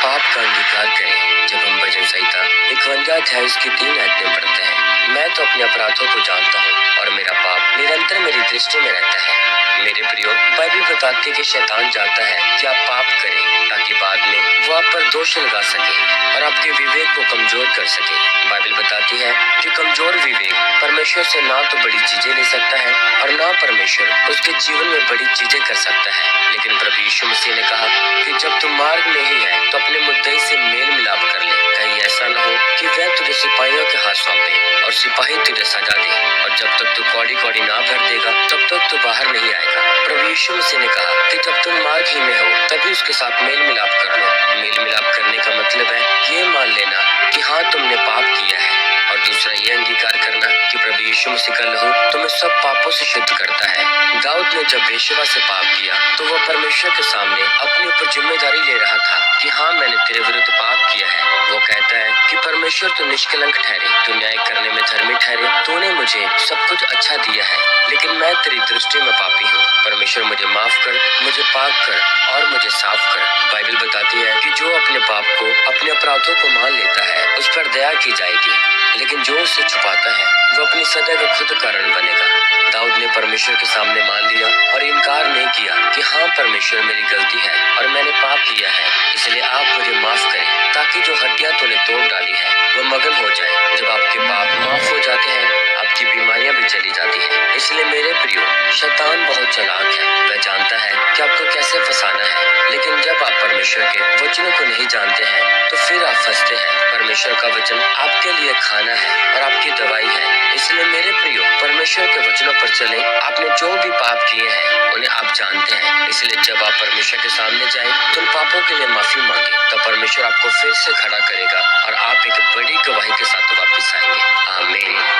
पाप का अंगीकार करें। जब हम भजन संहिता 51 अध्याय उसकी 3 आयतें पढ़ते हैं, मैं तो अपने अपराधों को जानता हूँ और मेरा पाप निरंतर मेरी दृष्टि में रहता है। मेरे प्रियो, बाइबल बताती है कि शैतान चाहता है कि आप पाप करें ताकि बाद में वो आप पर दोष लगा सके और आपके विवेक को कमजोर कर सके। बाइबल बताती है कि कमजोर विवेक परमेश्वर से ना तो बड़ी चीजें ले सकता है और ना परमेश्वर उसके जीवन में बड़ी चीजें कर सकता है। लेकिन प्रभु यीशु मसीह ने कहा कि जब तू मार्ग में ही है तो अपने मुद्दई से मेल मिलाप कर ले। कहीं ऐसा न हो कि वह तुझे सिपाहियों के हाथ सौंपे और सिपाही तुझे सजा दे और जब तक तू कौड़ी कौड़ी ना भर देगा तब तक तू बाहर नहीं आएगा। प्रभु यीशु मसीह ने कहा कि जब तुम मार्ग ही में हो तभी उसके साथ मेल मिलाप कर लो। मेल मिलाप करने का मतलब है ये मान लेना कि हाँ, तुमने पाप किया है, और दूसरा ये अंगीकार करना कि प्रभु यीशु मसीह का लहू तुम्हें सब पापों से शुद्ध करता है। दाऊद ने जब बेशवा से पाप किया तो वह परमेश्वर के सामने अपने ऊपर जिम्मेदारी ले रहा था कि हाँ, मैंने तेरे विरुद्ध पाप किया है। वो कहता है कि परमेश्वर तू निष्कलंक ठहरे, तू न्याय करने में धर्मी ठहरे, तूने मुझे सब कुछ अच्छा दिया है, लेकिन मैं तेरी दृष्टि में पापी हूँ। परमेश्वर मुझे माफ कर, मुझे पाक कर और मुझे साफ कर। बाइबल बताती है कि जो अपने पाप को, अपने अपराधों को मान लेता है उस पर दया की जाएगी, लेकिन जो उसे छुपाता है वो अपनी सजा का खुद कारण बनेगा। दाऊद ने परमेश्वर के सामने मान लिया और इनकार नहीं किया कि हाँ, परमेश्वर मेरी गलती है और मैंने पाप किया है, इसलिए आप मुझे माफ करें, ताकि जो हड्डियां तूने तोड़ डाली है वो मगन हो जाए। जब आपके पाप माफ हो जाते हैं, आपकी बीमारियां भी चली जाती है। इसलिए मेरे प्रियो, शैतान बहुत चालाक है, वह जानता है कि आपको कैसे फंसाना है, लेकिन जब आप परमेश्वर के वचनों को नहीं जानते हैं तो फिर आप फंसते हैं। परमेश्वर का वचन आपके लिए खाना है और आपकी दवाई है। इसलिए मेरे प्रियो, परमेश्वर के वचनों पर चले। आपने जो भी पाप किए हैं उन्हें आप जानते हैं, इसलिए जब आप परमेश्वर के सामने जाएं तो उन पापों के लिए माफी मांगे, तो परमेश्वर आपको फिर से खड़ा करेगा और आप एक बड़ी गवाही के साथ वापस आएंगे। आमीन।